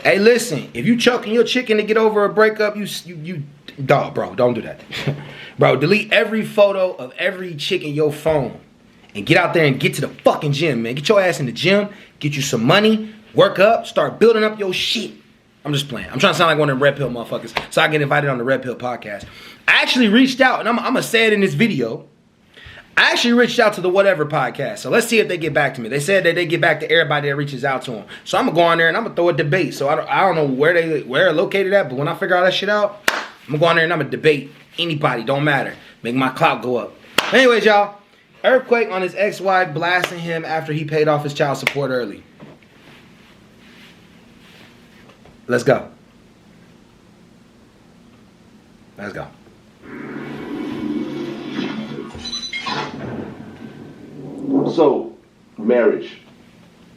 Hey, listen, if you choking your chicken to get over a breakup, you dog, bro, don't do that. Bro, delete every photo of every chick in your phone and get out there and get to the fucking gym, man. Get your ass in the gym, get you some money, work up, start building up your shit. I'm just playing. I'm trying to sound like one of them Red Pill motherfuckers so I get invited on the Red Pill podcast. I actually reached out, and I'm going to say it in this video. I actually reached out to the Whatever podcast. So let's see if they get back to me. They said that they get back to everybody that reaches out to them. So I'm going to go on there and I'm going to throw a debate. So I don't know where they're located at, but when I figure all that shit out, I'm going to go on there and I'm going to debate anybody. Don't matter. Make my clout go up. Anyways, y'all. Earthquake on his ex-wife blasting him after he paid off his child support early. Let's go. Let's go. So, marriage,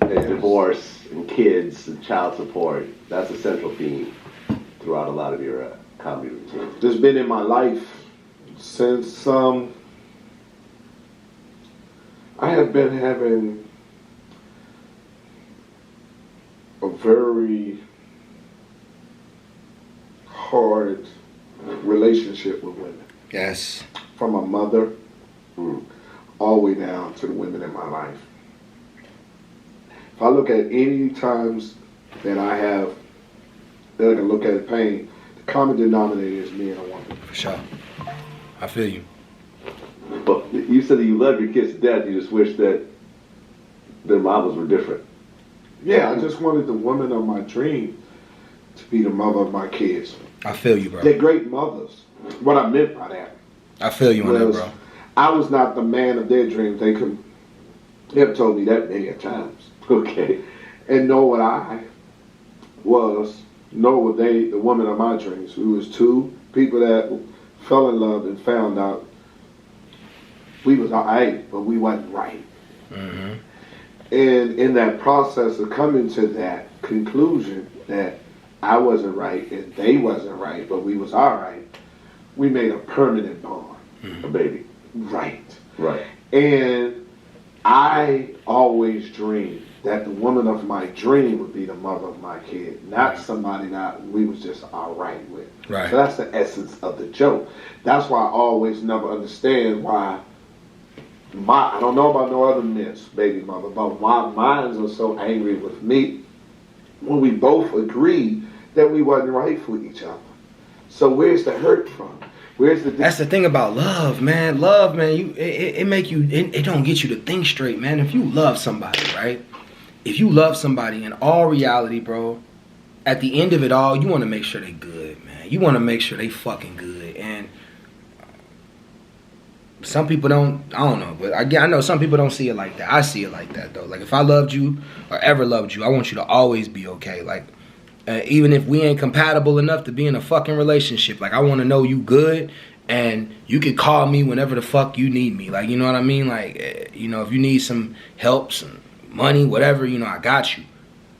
and divorce, and kids, and child support, that's a central theme throughout a lot of your comedy routines. It's been in my life since I have been having a very hard relationship with women. Yes. From my mother all the way down to the women in my life. If I look at any times that I have, that I can look at pain, the common denominator is me and a woman. For sure. I feel you. But you said that you love your kids to death, you just wish that their mamas were different. Yeah, I just wanted the woman of my dream to be the mother of my kids. I feel you, bro. They're great mothers. What I meant by that. I feel you on that, bro. I was not the man of their dreams. They have told me that many times. Okay. And know what I was, know what they, the woman of my dreams. We was two people that fell in love and found out we was all right, but we wasn't right. Mm-hmm. And in that process of coming to that conclusion that I wasn't right and they wasn't right, but we was all right, we made a permanent bond. A baby. Right. Right. And I always dreamed that the woman of my dream would be the mother of my kid, not somebody that we was just all right with. Right. So that's the essence of the joke. That's why I always never understand why I don't know about no other men's baby mother, but why mine are so angry with me when we both agreed that we wasn't right for each other. So where's the hurt from? Where's the? That's the thing about love, man. Love, man. It make you. It don't get you to think straight, man. If you love somebody, right? If you love somebody, in all reality, bro, at the end of it all, you want to make sure they good, man. You want to make sure they fucking good. And some people don't. I don't know, but I know some people don't see it like that. I see it like that though. Like if I loved you or ever loved you, I want you to always be okay. Like. Even if we ain't compatible enough to be in a fucking relationship, like I want to know you good, and you can call me whenever the fuck you need me. Like, you know what I mean? Like, you know, if you need some help, some money, whatever, you know, I got you.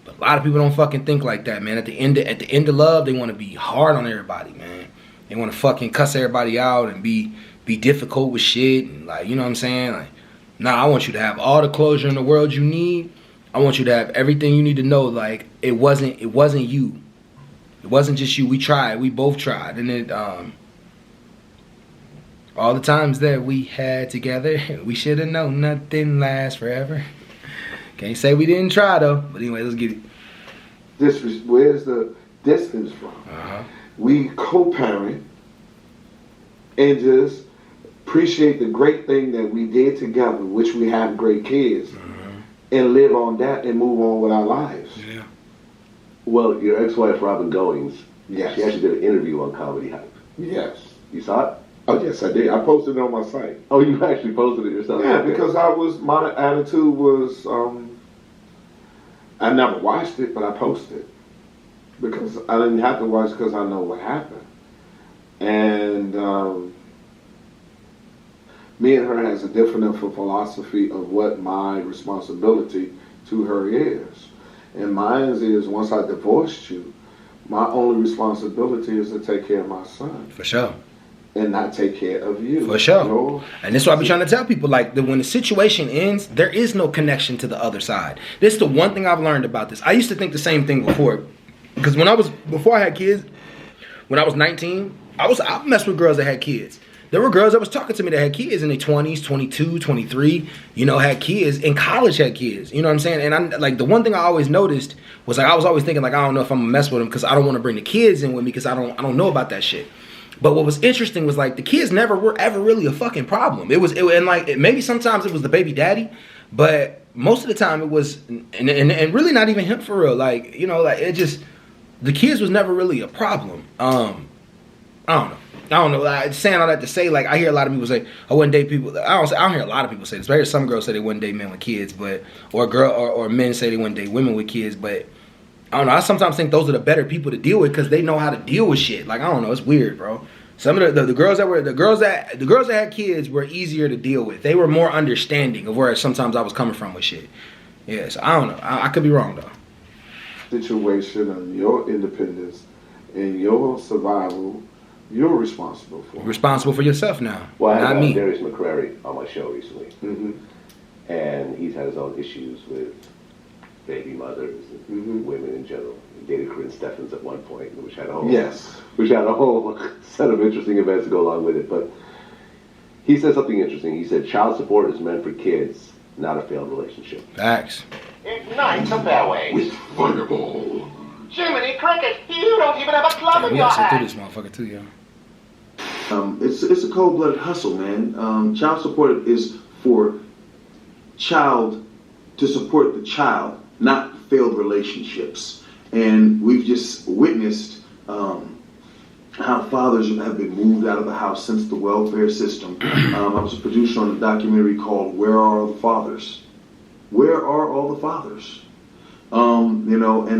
But a lot of people don't fucking think like that, man. At the end of love, they want to be hard on everybody, man. They want to fucking cuss everybody out and be difficult with shit, and like, you know what I'm saying? Like, nah, I want you to have all the closure in the world you need. I want you to have everything you need to know. Like it wasn't you. It wasn't just you. We tried. We both tried, and it all the times that we had together, we should have known nothing lasts forever. Can't say we didn't try though. But anyway, let's get it. Where's the distance from? We co-parent and just appreciate the great thing that we did together, which we have great kids. And live on that and move on with our lives. Yeah. Well, your ex-wife, Robin Goings, yes. She actually did an interview on Comedy Hype. Yes. You saw it? Oh, yes, I did. I posted it on my site. Oh, you actually posted it yourself? Yeah, because my attitude was, I never watched it, but I posted it. Because I didn't have to watch because I know what happened. And, me and her has a different philosophy of what my responsibility to her is. And mine is once I divorced you, my only responsibility is to take care of my son. For sure. And not take care of you. For sure. You know? And that's why I be trying to tell people, like, when the situation ends, there is no connection to the other side. This is the one thing I've learned about this. I used to think the same thing before. Because before I had kids, when I was 19, I messed with girls that had kids. There were girls that was talking to me that had kids in their 20s, 22, 23, had kids, in college had kids, you know what I'm saying? And the one thing I always noticed was I was always thinking I don't know if I'm gonna mess with them because I don't want to bring the kids in with me because I don't know about that shit. But what was interesting was the kids never were ever really a fucking problem. Maybe sometimes it was the baby daddy, but most of the time it was, and really not even him for real. The kids was never really a problem. I don't know. Saying all that to say, I hear a lot of people say, "I wouldn't date people." I don't hear a lot of people say this. But I hear some girls say they wouldn't date men with kids, or men say they wouldn't date women with kids. But I don't know. I sometimes think those are the better people to deal with because they know how to deal with shit. I don't know. It's weird, bro. Some of the girls that had kids were easier to deal with. They were more understanding of where sometimes I was coming from with shit. Yeah, so I don't know. I could be wrong though. Situation and your independence and your survival, you're responsible for. You're responsible for yourself now. Well, I not had me. Darius McCrary on my show recently, and he's had his own issues with baby mothers and women in general. He dated Corinne Steffens at one point, which had a whole set of interesting events to go along with it. But he said something interesting. He said child support is meant for kids, not a failed relationship. Facts. Ignite the fairway. With Fireball. Jiminy Cricket, you don't even have a club in We your gotta sit through hand. this motherfucker too, yo. It's a cold-blooded hustle, man. Child support is for to support the child, not failed relationships. And we've just witnessed how fathers have been moved out of the house since the welfare system. I was a producer on a documentary called "Where Are All the Fathers?" Where are all the fathers? And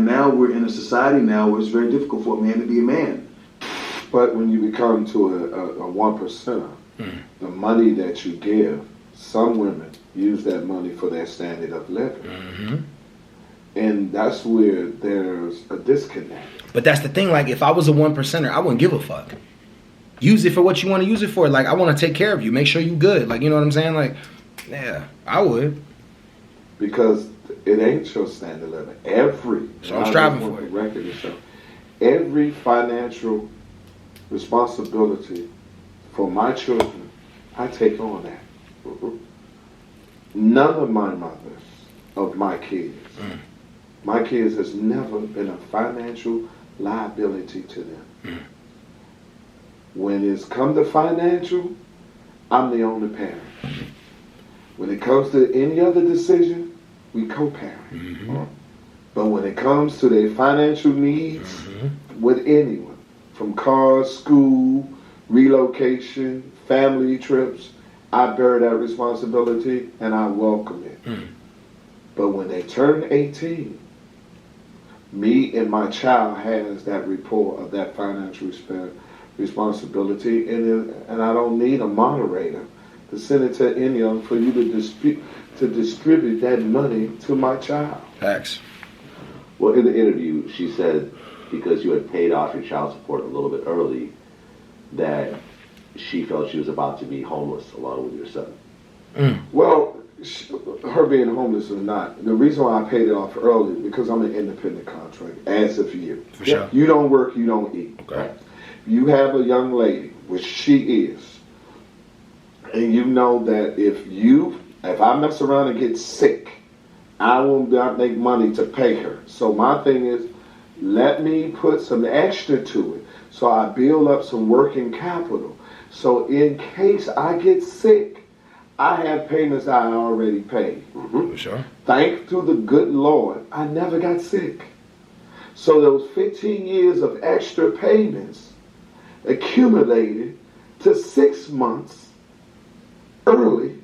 now we're in a society now where it's very difficult for a man to be a man. But when you become to a one percenter, the money that you give, some women use that money for their standard of living. And that's where there's a disconnect. But that's the thing, if I was a 1%er, I wouldn't give a fuck. Use it for what you want to use it for. I want to take care of you, make sure you good. You know what I'm saying? Yeah, I would. Because it ain't your standard living. So I'm striving for it. Record to show. Every financial responsibility for my children, I take on that. None of my mothers of my kids, my kids has never been a financial liability to them. When it's come to financial, I'm the only parent. When it comes to any other decision, we co-parent. But when it comes to their financial needs with anyone, from cars, school, relocation, family trips, I bear that responsibility and I welcome it. But when they turn 18, me and my child has that rapport of that financial responsibility, and I don't need a moderator to send it to anyone for you to distribute that money to my child. Facts. Well, in the interview, she said because you had paid off your child support a little bit early, that she felt she was about to be homeless along with your son. Well, her being homeless or not, the reason why I paid it off early because I'm an independent contractor, as of you. For sure. You don't work, you don't eat. Okay. You have a young lady, which she is, and you know that if I mess around and get sick, I will not make money to pay her. So my thing is, let me put some extra to it. So I build up some working capital. So in case I get sick, I have payments I already paid. For sure. Thanks to the good Lord, I never got sick. So those 15 years of extra payments accumulated to 6 months early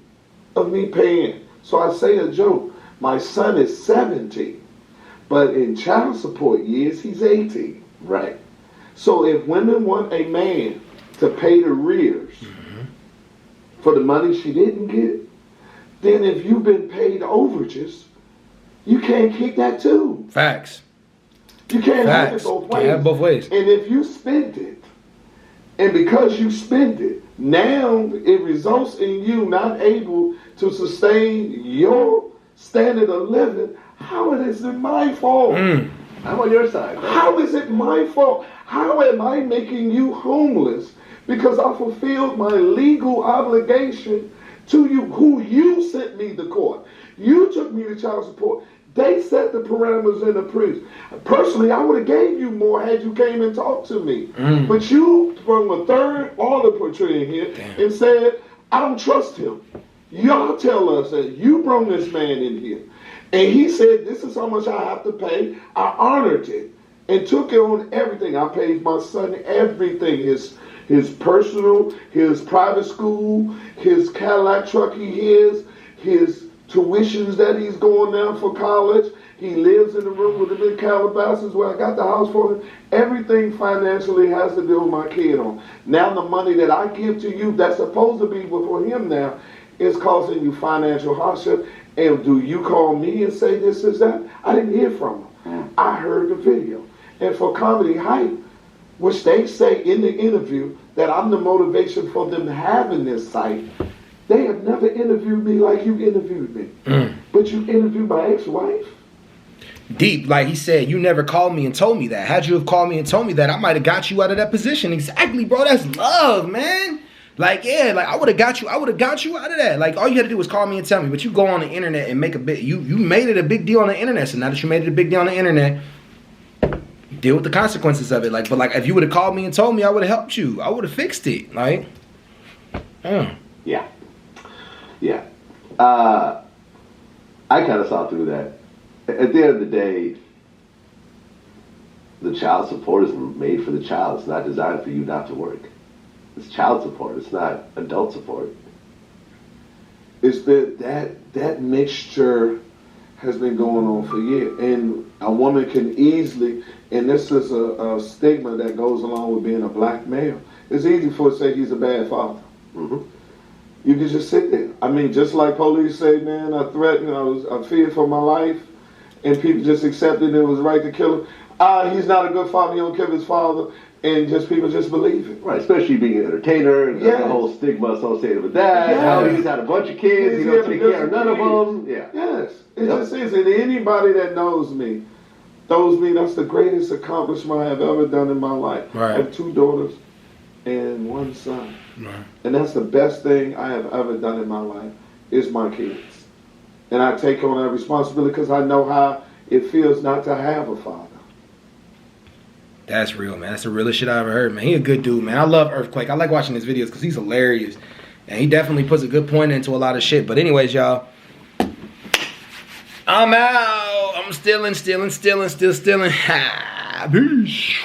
of me paying. So I say a joke, my son is 17, but in child support years, he's 18. Right. So if women want a man to pay the arrears for the money she didn't get, then if you've been paid overages, you can't kick that too. Facts. You can't have it Facts. both ways. Can't have both ways. And if you spend it, and because you spend it, now it results in you not able to sustain your standard of living, how it is it my fault I'm on your side. Man. How is it my fault? How am I making you homeless? Because I fulfilled my legal obligation to you, who you sent me to court. You took me to child support. They set the parameters in the prison. Personally, I would have gave you more had you came and talked to me. But you from a third arbitrator in here and said, I don't trust him. Y'all tell us that you brought this man in here. And he said, this is how much I have to pay. I honored it and took it on everything. I paid my son everything. His personal, his private school, his Cadillac truck he has, his tuitions that he's going now for college. He lives in the room with him in Calabasas where I got the house for him. Everything financially has to do with my kid on. Now the money that I give to you that's supposed to be for him now is causing you financial hardship. And do you call me and say this is that? I didn't hear from him. I heard the video. And for Comedy Hype, which they say in the interview that I'm the motivation for them having this site, they have never interviewed me like you interviewed me. But you interviewed my ex-wife? Deep, like he said, you never called me and told me that. Had you have called me and told me that, I might have got you out of that position. Exactly, bro. That's love, man. Like, yeah, like I would have got you out of that. Like, all you had to do was call me and tell me. But you go on the internet and make a big, you made it a big deal on the internet. So now that you made it a big deal on the internet, deal with the consequences of it. Like, but like if you would have called me and told me, I would have helped you. I would have fixed it. Like, Yeah. I kind of saw through that. At the end of the day, the child support is made for the child. It's not designed for you not to work. It's child support. It's not adult support. It's that mixture has been going on for years. And a woman can easily, and this is a stigma that goes along with being a black male, it's easy for her to say he's a bad father. You can just sit there. I mean, just like police say, man, I threatened, I feared for my life, and people just accepted it was right to kill him. He's not a good father, he don't kill his father, and just people just believe it. Right, especially being an entertainer, and the whole stigma associated with that. How he's had a bunch of kids, he don't take care of none of them. Yeah. Yes, it just is. And anybody that knows me, that's the greatest accomplishment I have ever done in my life. Right. I have 2 daughters and 1 son. Right. And that's the best thing I have ever done in my life, is my kids. And I take on that responsibility because I know how it feels not to have a father. that's real, man. That's the realest shit I ever heard, man. He a good dude, man. I love Earthquake. I like watching his videos because he's hilarious. And he definitely puts a good point into a lot of shit. But anyways, y'all, I'm out. I'm still stealing. Ha, peace.